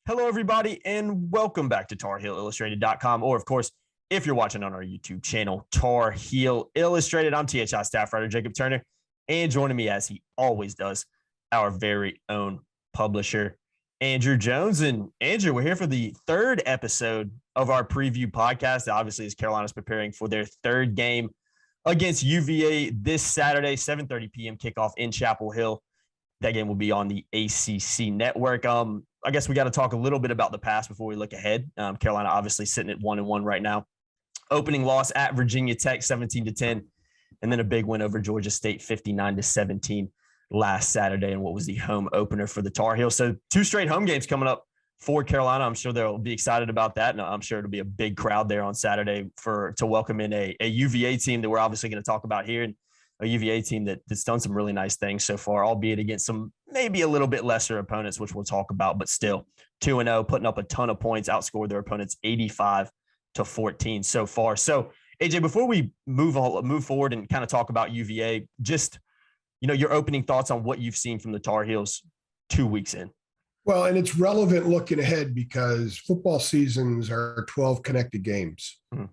Hello, everybody, and welcome back to TarHeelIllustrated.com, or, of course, if you're watching on our YouTube channel, Tar Heel Illustrated. I'm THI staff writer Jacob Turner, and joining me, as he always does, our very own publisher, Andrew Jones. And Andrew, we're here for the third episode of our preview podcast. Obviously, as Carolina's preparing for their third game against UVA this Saturday, 7:30 p.m. kickoff in Chapel Hill. That game will be on the ACC network. I guess we got to talk a little bit about the past before we look ahead. Carolina obviously sitting at 1-1 right now. Opening loss at Virginia Tech, 17-10, and then a big win over Georgia State, 59-17 last Saturday, and what was the home opener for the Tar Heels. So 2 straight home games coming up for Carolina. I'm sure they'll be excited about that, and I'm sure it'll be a big crowd there on Saturday to welcome in a UVA team that we're obviously going to talk about here, and a UVA team that's done some really nice things so far, albeit against some maybe a little bit lesser opponents, which we'll talk about, but still 2-0, putting up a ton of points, outscored their opponents 85-14 so far. So, AJ, before we move forward and kind of talk about UVA, just, your opening thoughts on what you've seen from the Tar Heels 2 weeks in. Well, and it's relevant looking ahead because football seasons are 12 connected games. Mm-hmm.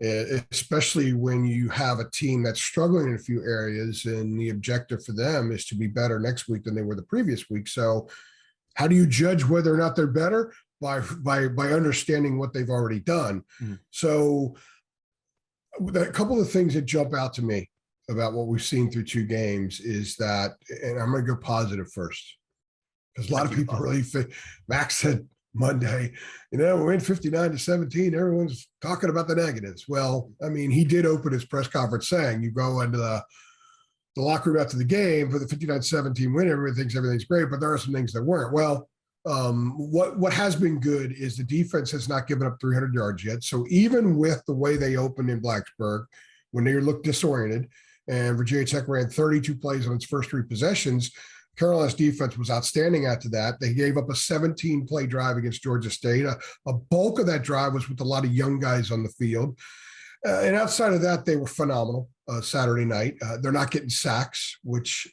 Especially when you have a team that's struggling in a few areas, and the objective for them is to be better next week than they were the previous week. So how do you judge whether or not they're better? By understanding what they've already done. Mm-hmm. So a couple of things that jump out to me about what we've seen through 2 games is that, and I'm going to go positive first, because a lot of people really think, Max said Monday, we win 59-17. Everyone's talking about the negatives. Well, I mean, he did open his press conference saying you go into the locker room after the game for the 59-17 win, everyone thinks everything's great, but there are some things that weren't. Well, what has been good is the defense has not given up 300 yards yet. So even with the way they opened in Blacksburg, when they looked disoriented, and Virginia Tech ran 32 plays on its first 3 possessions, Carolina's defense was outstanding after that. They gave up a 17-play drive against Georgia State. A bulk of that drive was with a lot of young guys on the field. And outside of that, they were phenomenal Saturday night. They're not getting sacks, which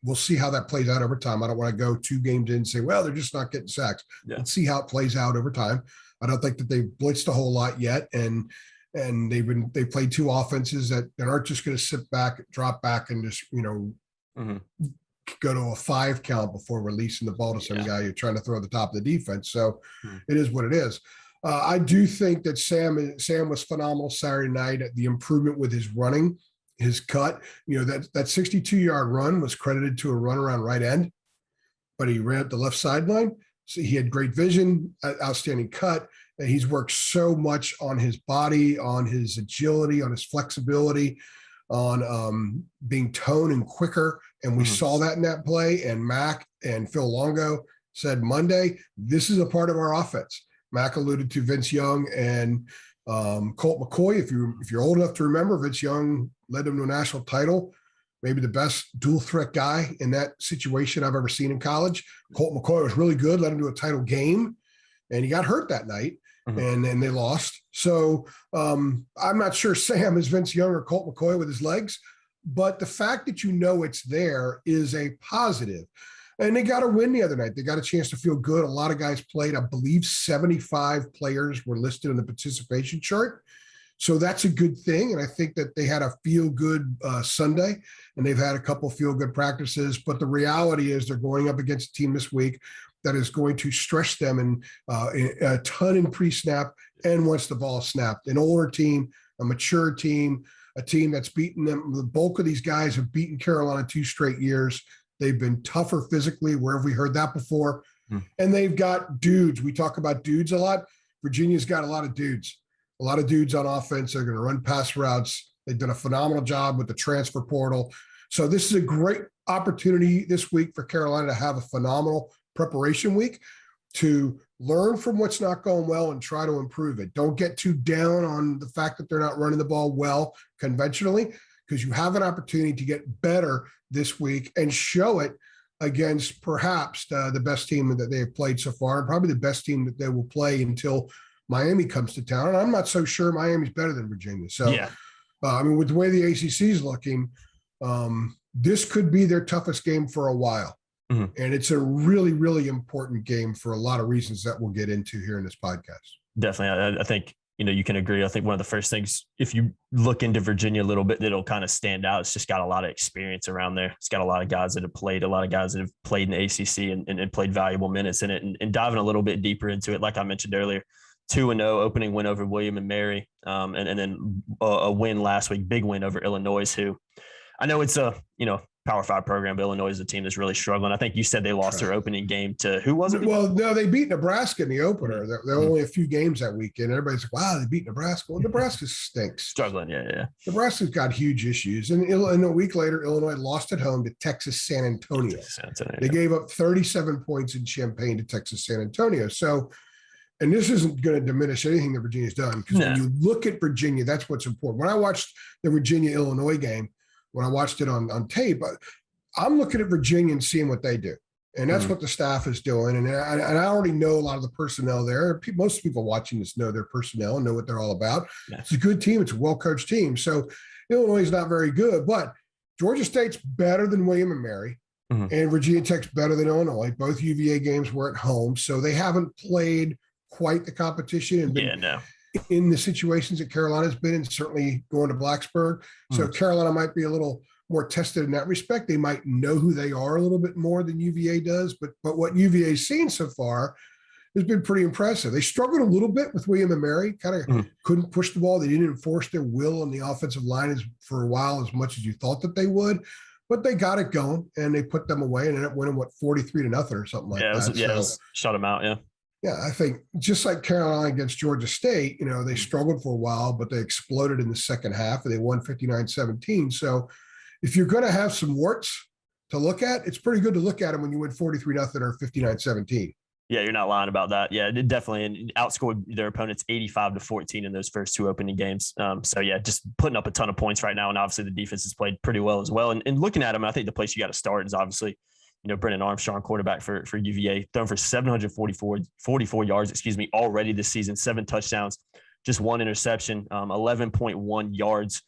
we'll see how that plays out over time. I don't want to go 2 games in and say, well, they're just not getting sacks. Yeah. Let's see how it plays out over time. I don't think that they've blitzed a whole lot yet. And they played 2 offenses that aren't just going to sit back, drop back, and just, mm-hmm. go to a 5 count before releasing the ball to some guy you're trying to throw at the top of the defense. So It is what it is. I do think that Sam was phenomenal Saturday night at the improvement with his running, his cut. That 62-yard run was credited to a run around right end, but he ran at the left sideline. So he had great vision, outstanding cut, and he's worked so much on his body, on his agility, on his flexibility, on being toned and quicker. And we saw that in that play. And Mac and Phil Longo said Monday, this is a part of our offense. Mac alluded to Vince Young and Colt McCoy. If you're old enough to remember, Vince Young led them to a national title, maybe the best dual threat guy in that situation I've ever seen in college. Colt McCoy was really good, led him to a title game, and he got hurt that night. Mm-hmm. And they lost. So I'm not sure Sam is Vince Young or Colt McCoy with his legs, but the fact that it's there is a positive. And they got a win the other night. They got a chance to feel good. A lot of guys played. I believe 75 players were listed in the participation chart. So that's a good thing. And I think that they had a feel-good Sunday, and they've had a couple feel-good practices. But the reality is they're going up against a team this week that is going to stress them and a ton in pre-snap and once the ball is snapped. An older team, a mature team, a team that's beaten them. The bulk of these guys have beaten Carolina 2 straight years. They've been tougher physically. Where have we heard that before? And they've got dudes. We talk about dudes a lot. Virginia's got a lot of dudes. A lot of dudes on offense. They're going to run pass routes. They've done a phenomenal job with the transfer portal. So this is a great opportunity this week for Carolina to have a phenomenal preparation week to learn from what's not going well and try to improve it. Don't get too down on the fact that they're not running the ball well conventionally, because you have an opportunity to get better this week and show it against perhaps the best team that they have played so far, and probably the best team that they will play until Miami comes to town. And I'm not so sure Miami's better than Virginia. So, with the way the ACC is looking, this could be their toughest game for a while. And it's a really, really important game for a lot of reasons that we'll get into here in this podcast. Definitely. I think, you can agree. I think one of the first things, if you look into Virginia a little bit, that'll kind of stand out. It's just got a lot of experience around there. It's got a lot of guys that have played, a lot of guys that have played in the ACC and played valuable minutes in it. And diving a little bit deeper into it, like I mentioned earlier, 2-0 opening win over William and Mary, and then a win last week, big win over Illinois, who I know it's a, Power 5 program, but Illinois is a team that's really struggling. I think you said they lost their opening game to who was it? Well, no, they beat Nebraska in the opener. There were only a few games that weekend. Everybody's like, wow, they beat Nebraska. Well, Nebraska stinks. Struggling, yeah. Nebraska's got huge issues. And a week later, Illinois lost at home to Texas San Antonio. They gave up 37 points in Champaign to Texas San Antonio. So, and this isn't going to diminish anything that Virginia's done, because when you look at Virginia, that's what's important. When I watched the Virginia-Illinois game, when I watched it on tape, I'm looking at Virginia and seeing what they do. And that's what the staff is doing. And I already know a lot of the personnel there. Most people watching this know their personnel and know what they're all about. Yeah. It's a good team. It's a well-coached team. So Illinois is not very good, but Georgia State's better than William and Mary. And Virginia Tech's better than Illinois. Both UVA games were at home. So they haven't played quite the competition and been in the situations that Carolina's been in, certainly going to Blacksburg. So Carolina might be a little more tested in that respect. They might know who they are a little bit more than UVA does, but what UVA's seen so far has been pretty impressive. They struggled a little bit with William and Mary, kind of couldn't push the ball. They didn't enforce their will on the offensive line for a while as much as you thought that they would, but they got it going and they put them away and ended up winning 43-0 or something like that. Shut them out. Yeah, I think just like Carolina against Georgia State, they struggled for a while, but they exploded in the second half and they won 59-17. So if you're going to have some warts to look at, it's pretty good to look at them when you win 43-0 or 59-17. Yeah, you're not lying about that. Yeah, it definitely outscored their opponents 85-14 in those first two opening games. So yeah, just putting up a ton of points right now. And obviously the defense has played pretty well as well. And looking at them, I think the place you got to start is obviously, Brennan Armstrong, quarterback for UVA, thrown for 744 yards, already this season, 7 touchdowns, just 1 interception, 11.1 yards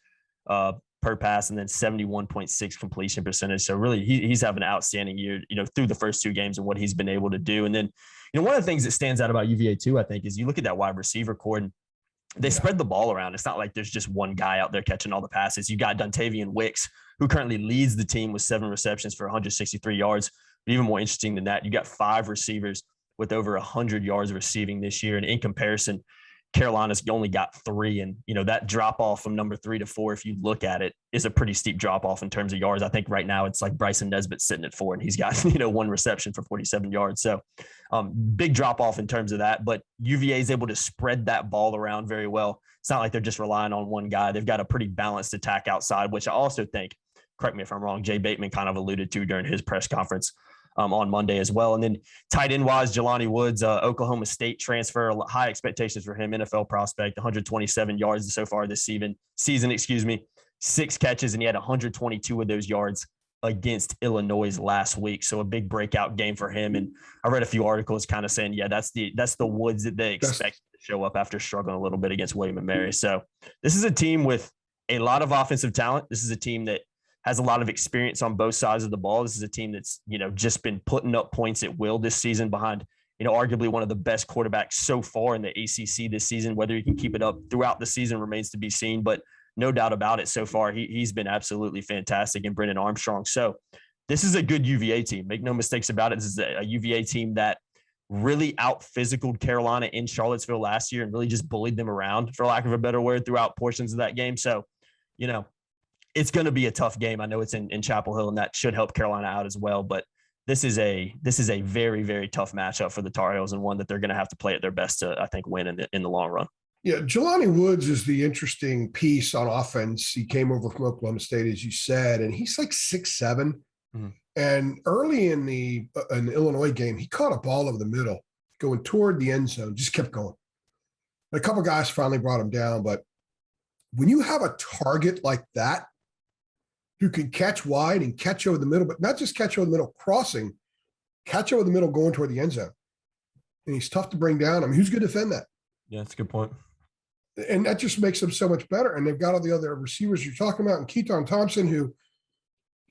per pass, and then 71.6 completion percentage. So really he's having an outstanding year, through the first 2 games and what he's been able to do. And then, one of the things that stands out about UVA too, I think, is you look at that wide receiver core and they spread the ball around. It's not like there's just one guy out there catching all the passes. You got Dontavian Wicks, who currently leads the team with 7 receptions for 163 yards. But even more interesting than that, you got 5 receivers with over 100 yards receiving this year. And in comparison, Carolina's only got 3. And, that drop off from number 3 to 4, if you look at it, is a pretty steep drop off in terms of yards. I think right now it's like Bryson Nesbitt sitting at 4 and he's got, 1 reception for 47 yards. So big drop off in terms of that, but UVA is able to spread that ball around very well. It's not like they're just relying on one guy. They've got a pretty balanced attack outside, which I also think, correct me if I'm wrong, Jay Bateman kind of alluded to during his press conference on Monday as well. And then tight end wise, Jelani Woods, Oklahoma State transfer, high expectations for him, NFL prospect, 127 yards so far this season, 6 catches, and he had 122 of those yards against Illinois last week. So a big breakout game for him. And I read a few articles kind of saying, that's the Woods that they expect to show up after struggling a little bit against William and Mary. So this is a team with a lot of offensive talent. This is a team that has a lot of experience on both sides of the ball. This is a team that's, just been putting up points at will this season behind, arguably one of the best quarterbacks so far in the ACC this season. Whether he can keep it up throughout the season remains to be seen, but no doubt about it, so far, he's been absolutely fantastic in Brennan Armstrong. So this is a good UVA team. Make no mistakes about it. This is a UVA team that really out-physicaled Carolina in Charlottesville last year and really just bullied them around, for lack of a better word, throughout portions of that game. So, it's going to be a tough game. I know it's in Chapel Hill, and that should help Carolina out as well. But this is a very, very tough matchup for the Tar Heels, and one that they're going to have to play at their best to, I think, win in the long run. Yeah, Jelani Woods is the interesting piece on offense. He came over from Oklahoma State, as you said, and he's like 6'7". And early in the Illinois game, he caught a ball over the middle, going toward the end zone, just kept going. And a couple guys finally brought him down, but when you have a target like that, who can catch wide and catch over the middle, but not just catch over the middle crossing, catch over the middle going toward the end zone. And he's tough to bring down. I mean, who's going to defend that? Yeah, that's a good point. And that just makes them so much better. And they've got all the other receivers you're talking about, and Keaton Thompson, who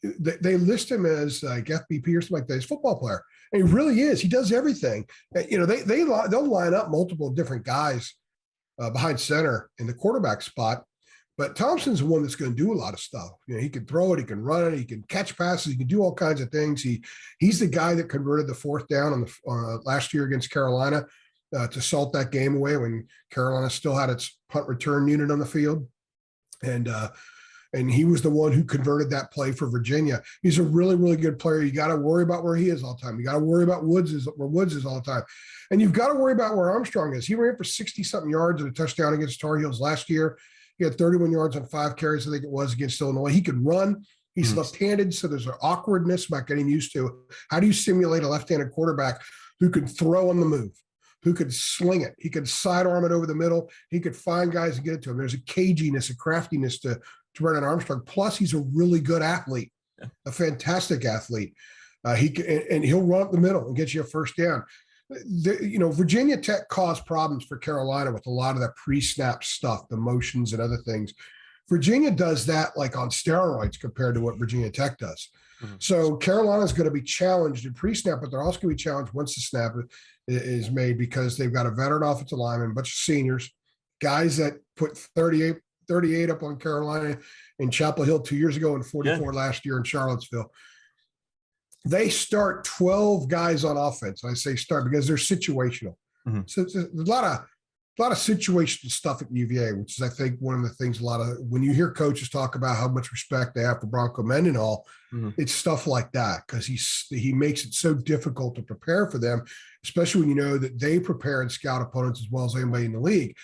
they list him as like FBP or something like that. He's a football player. And he really is. He does everything. You know, they'll line up multiple different guys behind center in the quarterback spot. But Thompson's the one that's going to do a lot of stuff. You know, he can throw it, he can run it, he can catch passes, he can do all kinds of things. He's the guy that converted the fourth down on the last year against Carolina to salt that game away when Carolina still had its punt return unit on the field. And he was the one who converted that play for Virginia. He's a really, really good player. You got to worry about where he is all the time. You got to worry about where Woods is all the time. And you've got to worry about where Armstrong is. He ran for 60-something yards and a touchdown against Tar Heels last year. He had 31 yards on 5 carries, I think it was, against Illinois. He could run. He's left-handed, so there's an awkwardness about getting used to how do you simulate a left-handed quarterback who could throw on the move, who could sling it. He could sidearm it over the middle. He could find guys and get it to him. There's a caginess, a craftiness to Brennan Armstrong. Plus, he's a really good athlete, a fantastic athlete. He'll run up the middle and get you a first down. Virginia Tech caused problems for Carolina with a lot of that pre-snap stuff, the motions and other things. Virginia does that like on steroids compared to what Virginia Tech does. Mm-hmm. So Carolina's going to be challenged in pre-snap, but they're also going to be challenged once the snap is made because they've got a veteran offensive lineman, a bunch of seniors, guys that put 38 up on Carolina in Chapel Hill 2 years ago and 44 last year in Charlottesville. They start 12 guys on offense. I say start because they're situational. Mm-hmm. So there's a lot of situational stuff at UVA, which is, I think, one of the things when you hear coaches talk about how much respect they have for Bronco Mendenhall, it's stuff like that because he makes it so difficult to prepare for them, especially when you know that they prepare and scout opponents as well as anybody in the league.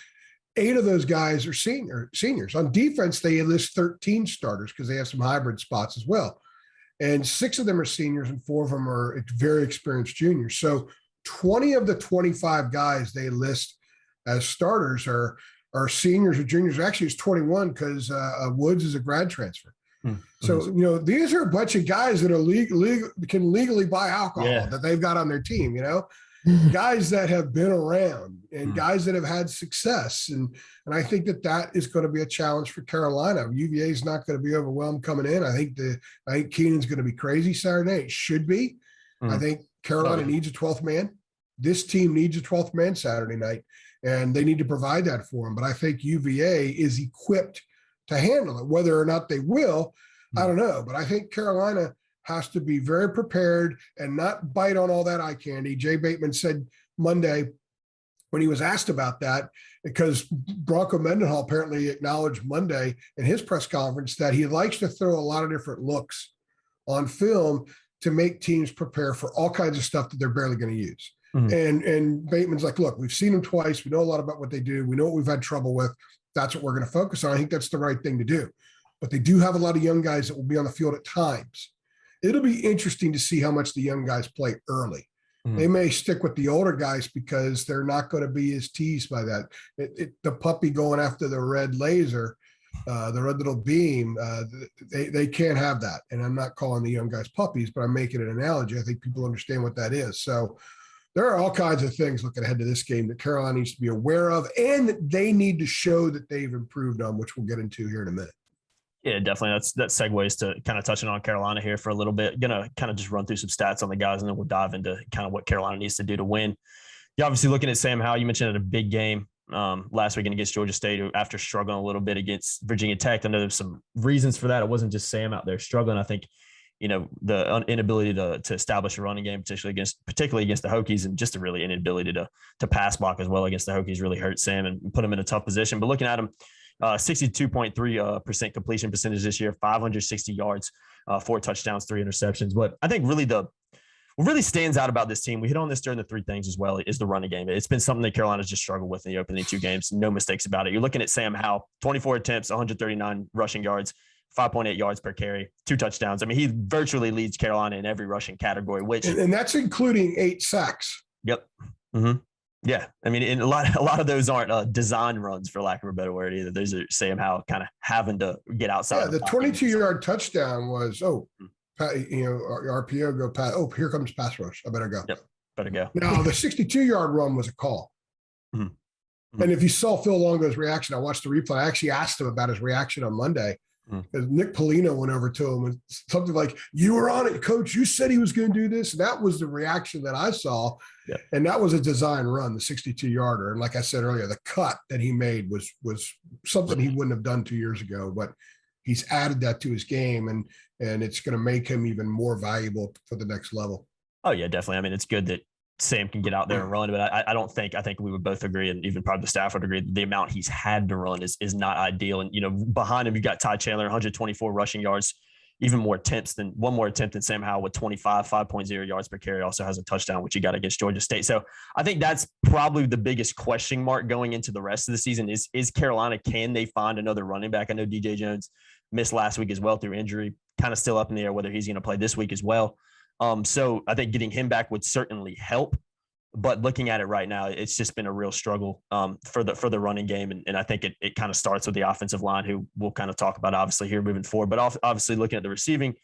8 of those guys are seniors. On defense, they enlist 13 starters because they have some hybrid spots as well. And 6 of them are seniors and 4 of them are very experienced juniors. So 20 of the 25 guys they list as starters are seniors or juniors. Actually, it's 21 because Woods is a grad transfer. Mm-hmm. So, these are a bunch of guys that are can legally buy alcohol that they've got on their team, guys that have been around and guys that have had success. And I think that is going to be a challenge for Carolina. UVA is not going to be overwhelmed coming in. I think Kenan's going to be crazy Saturday night. It should be. I think Carolina needs a 12th man. This team needs a 12th man Saturday night, and they need to provide that for them. But I think UVA is equipped to handle it. Whether or not they will, I don't know. But I think Carolina has to be very prepared and not bite on all that eye candy. Jay Bateman said Monday when he was asked about that, because Bronco Mendenhall apparently acknowledged Monday in his press conference that he likes to throw a lot of different looks on film to make teams prepare for all kinds of stuff that they're barely going to use. Mm-hmm. And Bateman's like, look, we've seen them twice. We know a lot about what they do. We know what we've had trouble with. That's what we're going to focus on. I think that's the right thing to do. But they do have a lot of young guys that will be on the field at times. It'll be interesting to see how much the young guys play early. Mm-hmm. They may stick with the older guys because they're not going to be as teased by that. The puppy going after the red laser, the red little beam, they can't have that. And I'm not calling the young guys puppies, but I'm making an analogy. I think people understand what that is. So there are all kinds of things looking ahead to this game that Carolina needs to be aware of and that they need to show that they've improved on, which we'll get into here in a minute. Yeah, definitely. That segues to kind of touching on Carolina here for a little bit. Gonna kind of just run through some stats on the guys, and then we'll dive into kind of what Carolina needs to do to win. You're obviously looking at Sam Howell. You mentioned it a big game last weekend against Georgia State after struggling a little bit against Virginia Tech. I know there's some reasons for that. It wasn't just Sam out there struggling. I think, the inability to establish a running game, particularly against the Hokies, and just a really inability to pass block as well against the Hokies really hurt Sam and put him in a tough position. But looking at him, 62.3% completion percentage this year, 560 yards, 4 touchdowns, 3 interceptions. But I think really what really stands out about this team, we hit on this during the 3 things as well, is the running game. It's been something that Carolina's just struggled with in the opening 2 games. No mistakes about it. You're looking at Sam Howell, 24 attempts, 139 rushing yards, 5.8 yards per carry, 2 touchdowns. I mean, he virtually leads Carolina in every rushing category, and that's including 8 sacks. Yep. Mm-hmm. Yeah. I mean, a lot of those aren't design runs, for lack of a better word, either. Those are Sam Howell kind of having to get outside. Yeah, the 22-yard touchdown was, RPO go pass. Oh, here comes pass rush. I better go. Yep, better go. Now, the 62-yard run was a call. Mm-hmm. And if you saw Phil Longo's reaction, I watched the replay. I actually asked him about his reaction on Monday Because Nick Polino went over to him and something like, "You were on it, coach. You said he was going to do this." And that was the reaction that I saw. Yeah. And that was a design run, the 62-yarder. And like I said earlier, the cut that he made was something he wouldn't have done 2 years ago, but he's added that to his game, and it's going to make him even more valuable for the next level. Oh yeah, definitely. I mean, it's good that Sam can get out there and run, but I think we would both agree, and even probably the staff would agree, the amount he's had to run is not ideal. And, behind him, you've got Ty Chandler, 124 rushing yards, one more attempt than Sam Howell with 5.0 yards per carry, also has a touchdown, which he got against Georgia State. So I think that's probably the biggest question mark going into the rest of the season is Carolina, can they find another running back? I know DJ Jones missed last week as well through injury, kind of still up in the air whether he's going to play this week as well. So I think getting him back would certainly help, but looking at it right now, it's just been a real struggle for the running game. And I think it kind of starts with the offensive line, who we'll kind of talk about obviously here moving forward, but obviously looking at the receiving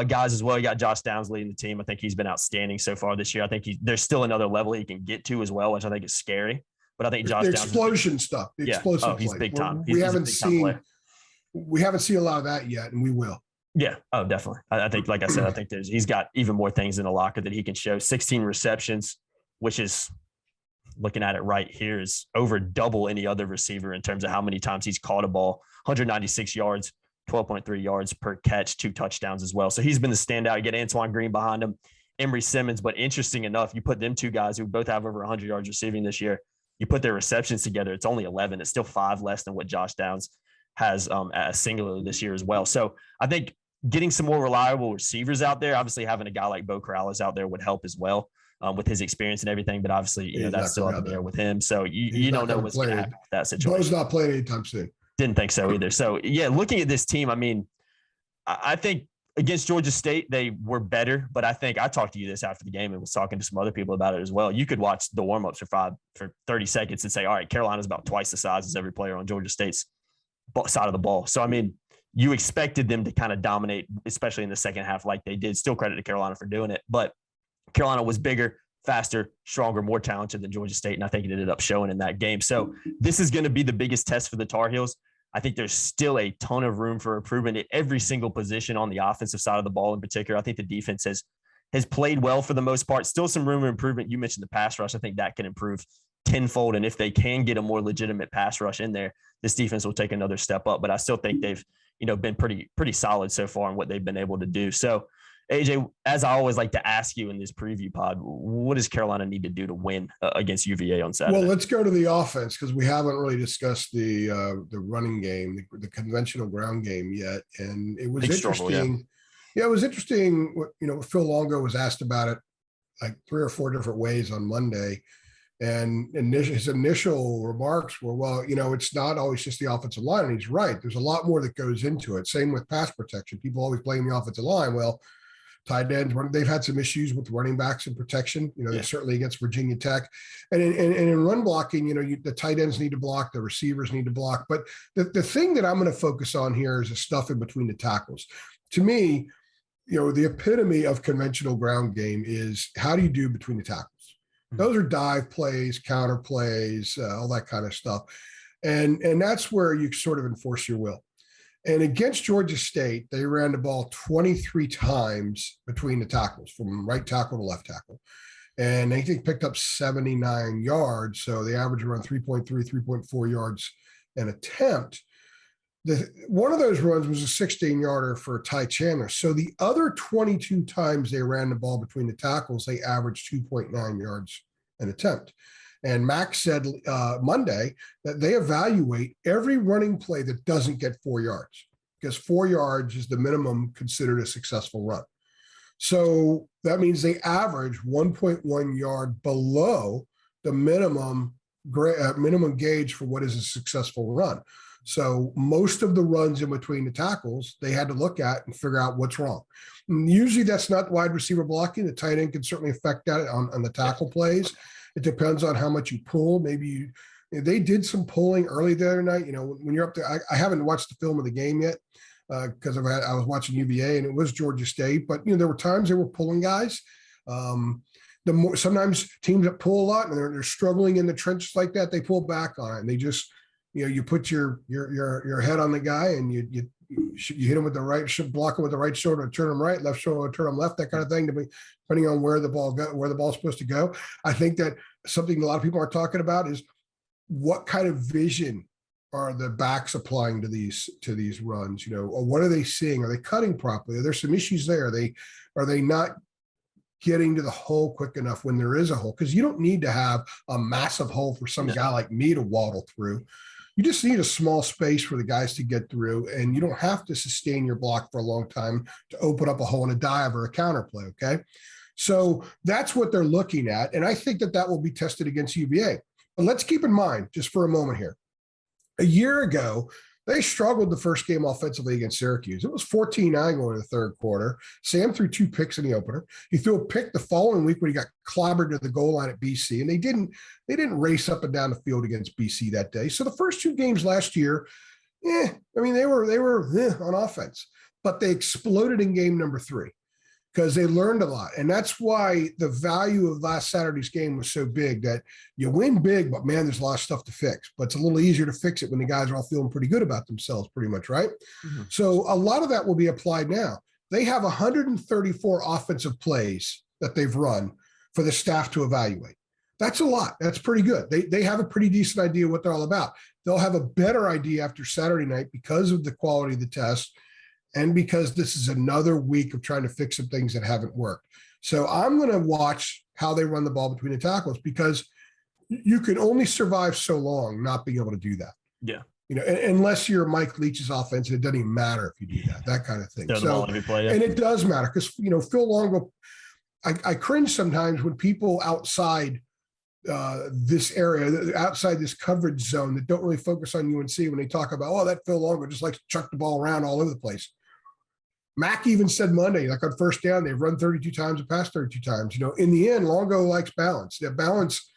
guys as well. You got Josh Downs leading the team. I think he's been outstanding so far this year. I think there's still another level he can get to as well, which I think is scary, but I think Josh Downs explosion stuff, the explosive he's play. Big time. We haven't seen a lot of that yet, and we will. Yeah. Oh, definitely. I think, like I said, I think he's got even more things in the locker that he can show. 16 receptions, which is, looking at it right here, is over double any other receiver in terms of how many times he's caught a ball. 196 yards, 12.3 yards per catch, 2 touchdowns as well. So he's been the standout. You get Antoine Green behind him, Emory Simmons. But interesting enough, you put them two guys who both have over 100 yards receiving this year, you put their receptions together, it's only 11. It's still 5 less than what Josh Downs has singularly this year as well. So I think getting some more reliable receivers out there, obviously having a guy like Bo Corrales out there would help as well with his experience and everything. But obviously, that's still up in there with him. So you don't know what's going to happen with that situation. Bo's not playing anytime soon. Didn't think so either. So, yeah, looking at this team, I mean, I think against Georgia State, they were better. But I think I talked to you this after the game and was talking to some other people about it as well. You could watch the warm-ups for 30 seconds and say, all right, Carolina's about twice the size as every player on Georgia State's side of the ball. So, I mean, you expected them to kind of dominate, especially in the second half like they did. Still credit to Carolina for doing it. But Carolina was bigger, faster, stronger, more talented than Georgia State, and I think it ended up showing in that game. So this is going to be the biggest test for the Tar Heels. I think there's still a ton of room for improvement at every single position on the offensive side of the ball in particular. I think the defense has played well for the most part. Still some room for improvement. You mentioned the pass rush. I think that can improve tenfold, and if they can get a more legitimate pass rush in there, this defense will take another step up. But I still think they've been pretty solid so far in what they've been able to do. So, AJ, as I always like to ask you in this preview pod, what does Carolina need to do to win against UVA on Saturday? Well, let's go to the offense because we haven't really discussed the running game, the conventional ground game yet. And it was interesting. Yeah, it was interesting. Phil Longo was asked about it like 3 or 4 different ways on Monday. And his initial remarks were, well, it's not always just the offensive line. And he's right. There's a lot more that goes into it. Same with pass protection. People always blame the offensive line. Well, tight ends, they've had some issues with running backs and protection, certainly against Virginia Tech. And in run blocking, the tight ends need to block, the receivers need to block. But the thing that I'm going to focus on here is the stuff in between the tackles. To me, the epitome of conventional ground game is how do you do between the tackles? Those are dive plays, counter plays, all that kind of stuff. And that's where you sort of enforce your will. And against Georgia State, they ran the ball 23 times between the tackles, from right tackle to left tackle. And they picked up 79 yards. So they averaged around 3.4 yards an attempt. One of those runs was a 16-yarder for Ty Chandler. So the other 22 times they ran the ball between the tackles, they averaged 2.9 yards an attempt. And Max said Monday that they evaluate every running play that doesn't get 4 yards, because 4 yards is the minimum considered a successful run. So that means they average 1.1 yard below the minimum gauge for what is a successful run. So most of the runs in between the tackles, they had to look at and figure out what's wrong. And usually that's not wide receiver blocking. The tight end can certainly affect that on the tackle plays. It depends on how much you pull. Maybe they did some pulling early the other night. When you're up there, I haven't watched the film of the game yet because I was watching UVA and it was Georgia State. But there were times they were pulling guys. Sometimes teams that pull a lot and they're struggling in the trenches like that, they pull back on it and they just you put your head on the guy and You hit them with the right, block them with the right shoulder, turn them right, left shoulder, turn them left, that kind of thing, depending on where the ball's supposed to go. I think that something a lot of people are talking about is what kind of vision are the backs applying to these runs? Or what are they seeing? Are they cutting properly? Are there some issues there? Are they not getting to the hole quick enough when there is a hole? Because you don't need to have a massive hole for some guy like me to waddle through. You just need a small space for the guys to get through, and you don't have to sustain your block for a long time to open up a hole in a dive or a counter play, okay? So that's what they're looking at, and I think that will be tested against UVA. But let's keep in mind, just for a moment here, a year ago, they struggled the first game offensively against Syracuse. It was 14-9 going to the third quarter. Sam threw 2 picks in the opener. He threw a pick the following week when he got clobbered to the goal line at BC, and they didn't race up and down the field against BC that day. So the first 2 games last year, they were on offense, but they exploded in game number 3 because they learned a lot. And that's why the value of last Saturday's game was so big, that you win big, but man, there's a lot of stuff to fix. But it's a little easier to fix it when the guys are all feeling pretty good about themselves, pretty much, right? Mm-hmm. So a lot of that will be applied now. They have 134 offensive plays that they've run for the staff to evaluate. That's a lot. That's pretty good. They have a pretty decent idea what they're all about. They'll have a better idea after Saturday night because of the quality of the test, and because this is another week of trying to fix some things that haven't worked. So I'm going to watch how they run the ball between the tackles, because you can only survive so long not being able to do that. Yeah. Unless you're Mike Leach's offense, and it doesn't even matter if you do that kind of thing. And it does matter, because, Phil Longo, I cringe sometimes when people outside this area, outside this coverage zone, that don't really focus on UNC when they talk about, that Phil Longo just likes to chuck the ball around all over the place. Mac even said Monday, like on first down, they've run 32 times and passed 32 times. In the end, Longo likes balance. That balance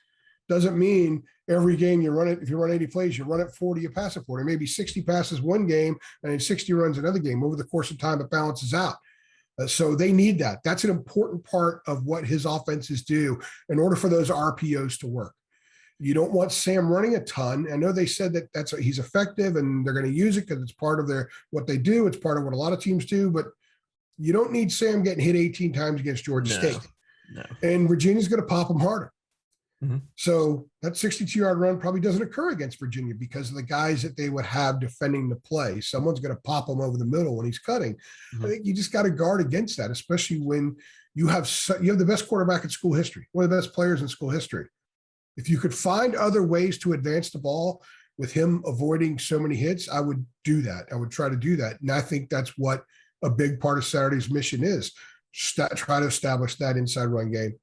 doesn't mean every game you run it. If you run 80 plays, you run it 40, you pass it 40. Maybe 60 passes one game and then 60 runs another game. Over the course of time, it balances out. So they need that. That's an important part of what his offenses do in order for those RPOs to work. You don't want Sam running a ton. I know they said that he's effective and they're going to use it because it's part of what they do. It's part of what a lot of teams do, but you don't need Sam getting hit 18 times against Georgia State. No. And Virginia's going to pop him harder. Mm-hmm. So that 62-yard run probably doesn't occur against Virginia because of the guys that they would have defending the play. Someone's going to pop him over the middle when he's cutting. Mm-hmm. I think you just got to guard against that, especially when you have the best quarterback in school history, one of the best players in school history. If you could find other ways to advance the ball with him avoiding so many hits, I would do that. I would try to do that. And I think that's what a big part of Saturday's mission is. Try to establish that inside run game.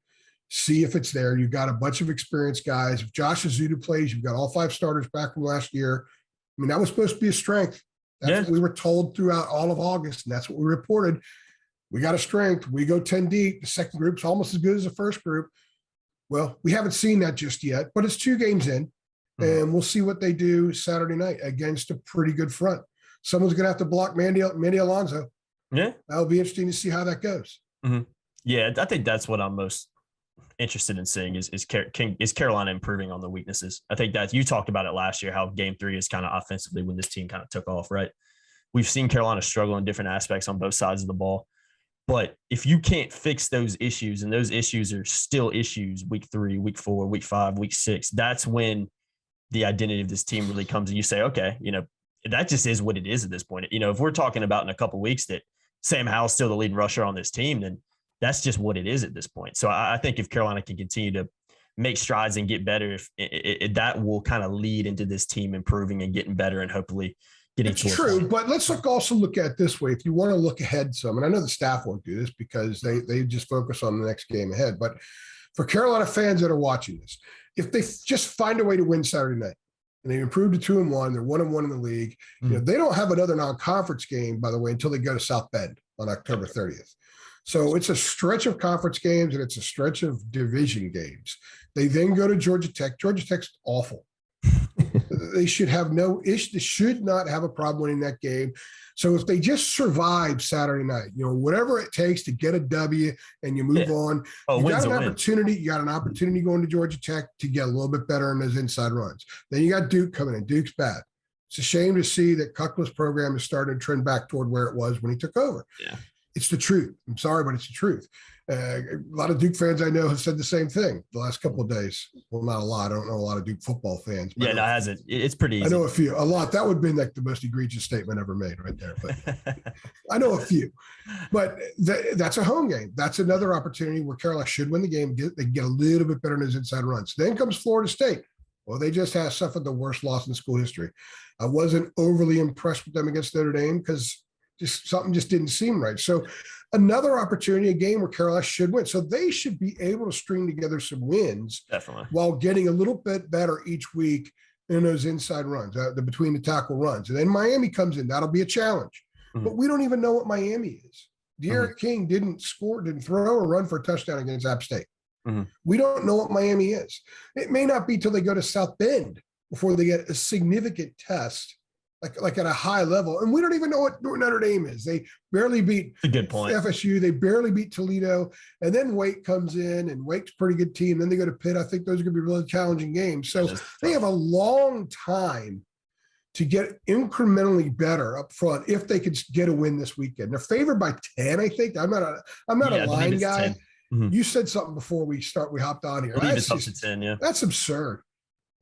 See if it's there. You've got a bunch of experienced guys. If Josh Azudu plays, you've got all 5 starters back from last year. I mean, that was supposed to be a strength. That's what we were told throughout all of August, and that's what we reported. We got a strength. We go 10 deep. The second group's almost as good as the first group. Well, we haven't seen that just yet, but it's 2 games in, and we'll see what they do Saturday night against a pretty good front. Someone's going to have to block Mandy Alonso. Yeah. That'll be interesting to see how that goes. Mm-hmm. Yeah, I think that's what I'm most interested in seeing is Carolina improving on the weaknesses. I think that you talked about it last year, how game 3 is kind of offensively when this team kind of took off, right? We've seen Carolina struggle in different aspects on both sides of the ball. But if you can't fix those issues, and those issues are still issues week 3, week 4, week 5, week 6, that's when the identity of this team really comes and you say, okay, that just is what it is at this point. If we're talking about in a couple of weeks that Sam Howell's still the leading rusher on this team, then that's just what it is at this point. So I think if Carolina can continue to make strides and get better, if that will kind of lead into this team improving and getting better and hopefully getting It's true, but let's also look at it this way. If you want to look ahead some, and I know the staff won't do this because they just focus on the next game ahead, but for Carolina fans that are watching this, if they just find a way to win Saturday night and they improve to 2-1, they're 1-1 in the league. They don't have another non-conference game, by the way, until they go to South Bend on October 30th. So it's a stretch of conference games and it's a stretch of division games. They then go to Georgia Tech. Georgia Tech's awful. They should have no issue. They should not have a problem winning that game. So if they just survive Saturday night, whatever it takes to get a W and you move on, you got an opportunity. You got an opportunity going to Georgia Tech to get a little bit better in those inside runs. Then you got Duke coming in. Duke's bad. It's a shame to see that Kukla's program is starting to trend back toward where it was when he took over. Yeah. It's the truth. I'm sorry, but it's the truth. A lot of Duke fans I know have said the same thing the last couple of days. Well, not a lot. I don't know a lot of Duke football fans. Yeah, no, it hasn't. It's pretty easy. I know a few. A lot. That would have been like the most egregious statement ever made right there. But I know a few. But that's a home game. That's another opportunity where Carolina should win the game. They get a little bit better in those inside runs. Then comes Florida State. Well, they just have suffered the worst loss in school history. I wasn't overly impressed with them against Notre Dame because something just didn't seem right. So another opportunity, a game where Carolina should win. So they should be able to string together some wins. Definitely. While getting a little bit better each week in those inside runs, the between the tackle runs. And then Miami comes in. That'll be a challenge. Mm-hmm. But we don't even know what Miami is. De'Aaron King didn't throw or run for a touchdown against App State. Mm-hmm. We don't know what Miami is. It may not be till they go to South Bend before they get a significant test, like at a high level. And we don't even know what Notre Dame is. They barely beat FSU. They barely beat Toledo. And then Wake comes in, and Wake's a pretty good team. Then they go to Pitt. I think those are going to be really challenging games. So they have a long time to get incrementally better up front if they could get a win this weekend. They're favored by 10, I think. I'm not a line guy. Mm-hmm. You said something before we hopped on here. It's up to 10, yeah. That's absurd.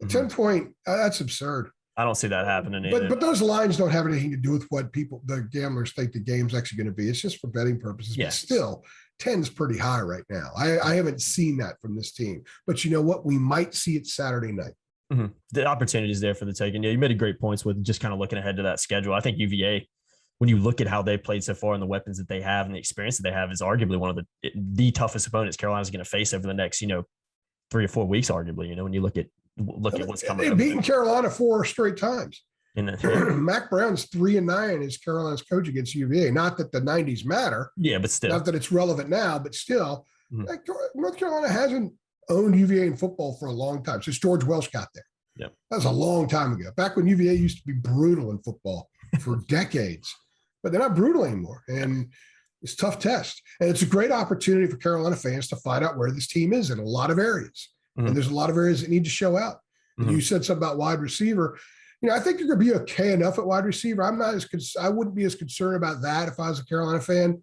10-point, that's absurd. I don't see that happening either. But those lines don't have anything to do with what the gamblers think the game's actually going to be. It's just for betting purposes. Yes. But still, 10 is pretty high right now. I haven't seen that from this team. But you know what? We might see it Saturday night. Mm-hmm. The opportunity is there for the taking. Yeah, you made a great points with just kind of looking ahead to that schedule. I think UVA, when you look at how they played so far and the weapons that they have and the experience that they have, is arguably one of the toughest opponents Carolina's going to face over the next, 3 or 4 weeks, arguably, when you look at what's coming. They've beaten Carolina 4 straight times. Mac Brown's 3-9 as Carolina's coach against UVA. Not that the 90s matter. Yeah, but still. Not that it's relevant now, but still. North Carolina hasn't owned UVA in football for a long time since George Welsh got there. Yep. That was a long time ago. Back when UVA used to be brutal in football for decades. But they're not brutal anymore. And it's a tough test. And it's a great opportunity for Carolina fans to find out where this team is in a lot of areas. Mm-hmm. And there's a lot of areas that need to show out. Mm-hmm. You said something about wide receiver. I think you're going to be okay enough at wide receiver. I wouldn't be as concerned about that if I was a Carolina fan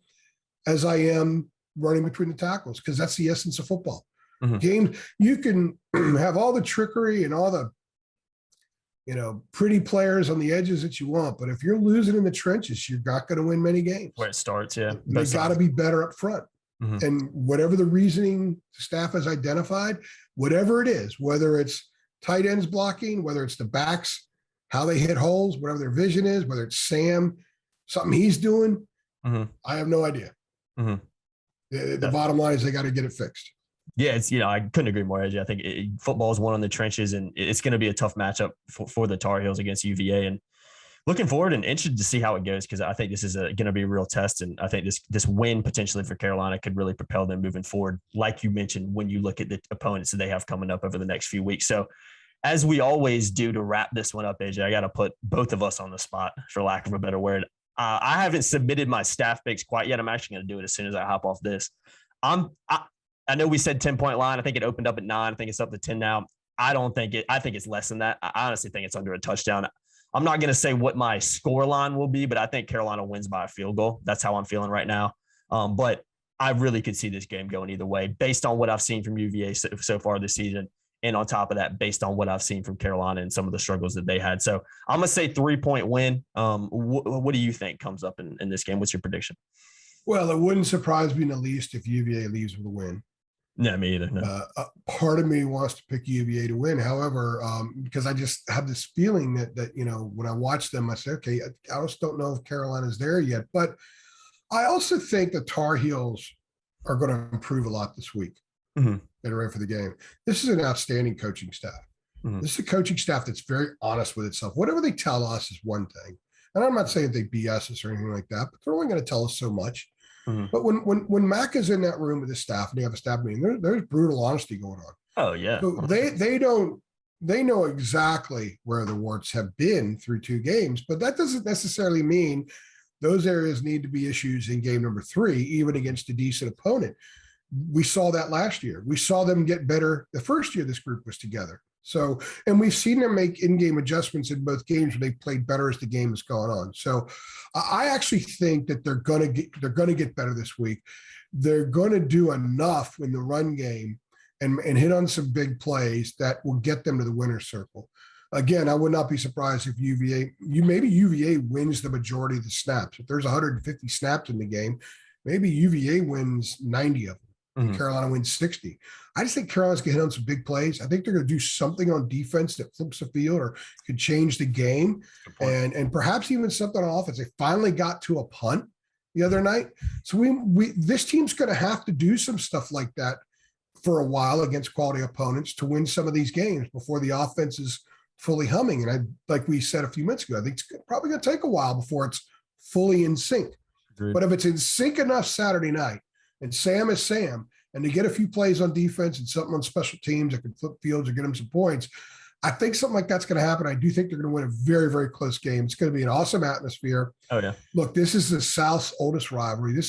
as I am running between the tackles, because that's the essence of football. Mm-hmm. Game, you can have all the trickery and all the pretty players on the edges that you want, but if you're losing in the trenches, you're not going to win many games. Where it starts, yeah. They got to be better up front. Mm-hmm. And whatever the reasoning the staff has identified, whatever it is, whether it's tight ends blocking, whether it's the backs, how they hit holes, whatever their vision is, whether it's Sam, something he's doing, I have no idea. Mm-hmm. The bottom line is they got to get it fixed. Yeah, it's I couldn't agree more, AJ. I think football is one on the trenches, and it's going to be a tough matchup for the Tar Heels against UVA. And looking forward and interested to see how it goes, because I think this is going to be a real test, and I think this win potentially for Carolina could really propel them moving forward, like you mentioned, when you look at the opponents that they have coming up over the next few weeks. So as we always do to wrap this one up, AJ, I got to put both of us on the spot, for lack of a better word. I haven't submitted my staff picks quite yet. I'm actually going to do it as soon as I hop off this. I know we said 10-point line. I think it opened up at 9. I think it's up to 10 now. I think it's less than that. I honestly think it's under a touchdown. I'm not going to say what my score line will be, but I think Carolina wins by a field goal. That's how I'm feeling right now. But I really could see this game going either way based on what I've seen from UVA so far this season. And on top of that, based on what I've seen from Carolina and some of the struggles that they had. So I'm going to say 3-point win. What do you think comes up in this game? What's your prediction? Well, it wouldn't surprise me in the least if UVA leaves with a win. No, me either. No. Part of me wants to pick UVA to win. However, because I just have this feeling that when I watch them, I say, okay, I just don't know if Carolina's there yet. But I also think the Tar Heels are going to improve a lot this week. Mm-hmm. Getting ready for the game. This is an outstanding coaching staff. Mm-hmm. This is a coaching staff that's very honest with itself. Whatever they tell us is one thing. And I'm not saying they BS us or anything like that, but they're only going to tell us so much. Mm-hmm. But when Mac is in that room with his staff and they have a staff meeting, there's brutal honesty going on. Oh yeah. So they know exactly where the warts have been through 2 games, but that doesn't necessarily mean those areas need to be issues in game number 3, even against a decent opponent. We saw that last year. We saw them get better the first year this group was together. So, and we've seen them make in-game adjustments in both games where they played better as the game has gone on. So, I actually think that they're going to get better this week. They're going to do enough in the run game and hit on some big plays that will get them to the winner's circle. Again, I would not be surprised if maybe UVA wins the majority of the snaps. If there's 150 snaps in the game, maybe UVA wins 90 of them. Mm-hmm. Carolina wins 60. I just think Carolina's going to hit on some big plays. I think they're going to do something on defense that flips the field or could change the game, and perhaps even something on offense. They finally got to a punt the other night. So this team's going to have to do some stuff like that for a while against quality opponents to win some of these games before the offense is fully humming. And like we said a few minutes ago, I think it's probably going to take a while before it's fully in sync. Agreed. But if it's in sync enough Saturday night, and Sam is Sam, and to get a few plays on defense and something on special teams that can flip fields or get them some points, I think something like that's going to happen. I do think they're going to win a very, very close game. It's going to be an awesome atmosphere. Oh, yeah. Look, this is the South's oldest rivalry.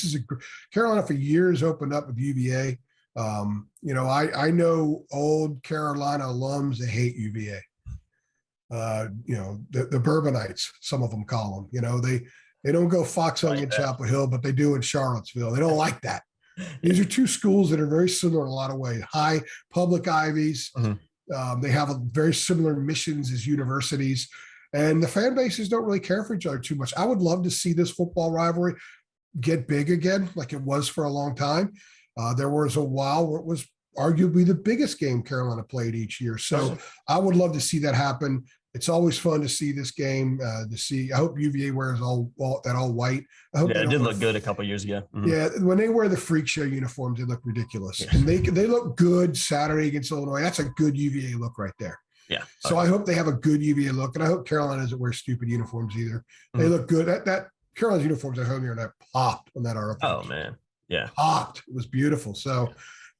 Carolina for years opened up with UVA. I know old Carolina alums that hate UVA. The Bourbonites, some of them call them. They don't go foxhunting in Chapel Hill, but they do in Charlottesville. They don't like that. These are two schools that are very similar in a lot of ways. High public Ivies. Mm-hmm. They have very similar missions as universities, and the fan bases don't really care for each other too much. I would love to see this football rivalry get big again, like it was for a long time. There was a while where it was arguably the biggest game Carolina played each year. So I would love to see that happen. It's always fun to see this game. I hope UVA wears all white. I hope it did look good a couple of years ago. Mm-hmm. Yeah, when they wear the freak show uniforms, they look ridiculous, and they look good Saturday against Illinois. That's a good UVA look right there. Yeah. So I hope they have a good UVA look, and I hope Carolina doesn't wear stupid uniforms either. They look good. That Carolina's uniforms at home here and that popped on that article. Oh man, yeah, popped. It was beautiful. So.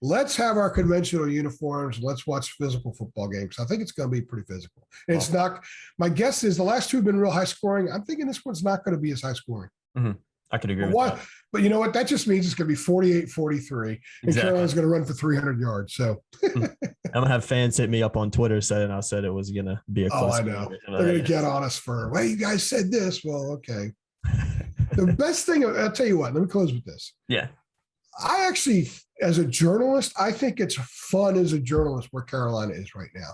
Let's have our conventional uniforms. Let's watch physical football games. I think it's going to be pretty physical. And it's not. My guess is the last two have been real high scoring. I'm thinking this one's not going to be as high scoring. Mm-hmm. I could agree with that. But you know what? That just means it's going to be 48-43, and Carolina's going to run for 300 yards. So I'm going to have fans hit me up on Twitter saying I said it was going to be a close I know. They're going to get on us for, well, you guys said this. Well, okay. The best thing, I'll tell you what, let me close with this. Yeah. I actually, as a journalist, I think it's fun as a journalist where Carolina is right now.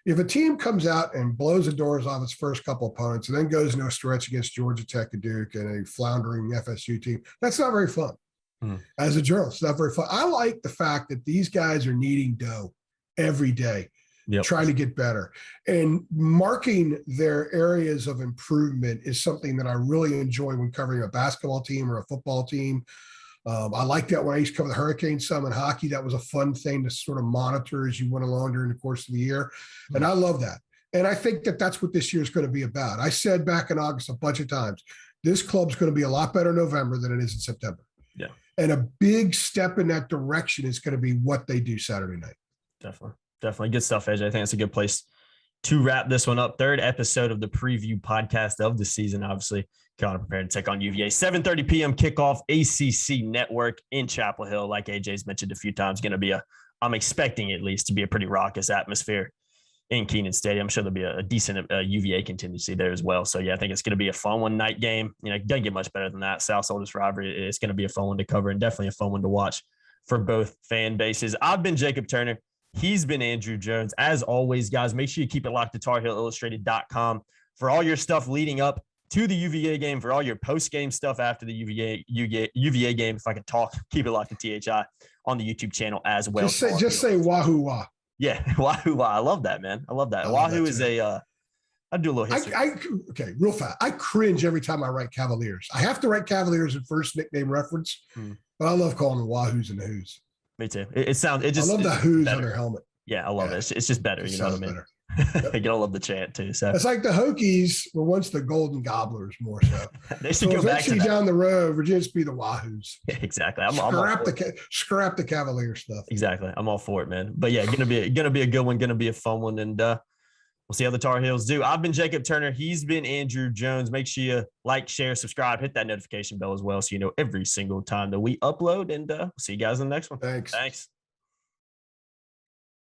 If a team comes out and blows the doors off its first couple opponents and then goes into a stretch against Georgia Tech and Duke and a floundering FSU team, that's not very fun. As a journalist, it's not very fun. I like the fact that these guys are kneading dough every day, trying to get better. And marking their areas of improvement is something that I really enjoy when covering a basketball team or a football team. I like that when I used to cover the Hurricanes some in hockey. That was a fun thing to sort of monitor as you went along during the course of the year. And I love that. And I think that that's what this year is going to be about. I said back in August a bunch of times, this club's going to be a lot better in November than it is in September. Yeah. And a big step in that direction is going to be what they do Saturday night. Definitely. Good stuff, AJ. I think it's a good place to wrap this one up. Third episode of the preview podcast of the season, obviously. Carolina prepared to take on UVA. 7:30 p.m. kickoff, ACC Network in Chapel Hill. Like AJ's mentioned a few times, going to be I'm expecting at least to be a pretty raucous atmosphere in Kenan Stadium. I'm sure there'll be a decent UVA contingency there as well. So, yeah, I think it's going to be a fun one, night game. It doesn't get much better than that. South's oldest rivalry. It's going to be a fun one to cover and definitely a fun one to watch for both fan bases. I've been Jacob Turner. He's been Andrew Jones. As always, guys, make sure you keep it locked to TarHeelIllustrated.com for all your stuff leading up to the UVA game, for all your post-game stuff after the UVA game. If I could talk, keep it locked to THI on the YouTube channel as well. Just say Wahoo Wah. Yeah, Wahoo Wah. I love that, man. I love that. Wahoo is I do a little history. Okay, real fast. I cringe every time I write Cavaliers. I have to write Cavaliers in first nickname reference, but I love calling them Wahoos and the Who's. Me too. I love the Who's on their helmet. Yeah, I love it. It's just better. You know what I mean? Yep. You gotta love the chant too. So it's like the Hokies were once the Golden Gobblers, more so. They should go back to that. Down the road, Virginia should be the Wahoos. Yeah, exactly. Scrap the Cavalier stuff. Exactly. I'm all for it, man. But yeah, gonna be a good one. Gonna be a fun one, and we'll see how the Tar Heels do. I've been Jacob Turner. He's been Andrew Jones. Make sure you like, share, subscribe, hit that notification bell as well, so you know every single time that we upload. And we'll see you guys in the next one. Thanks.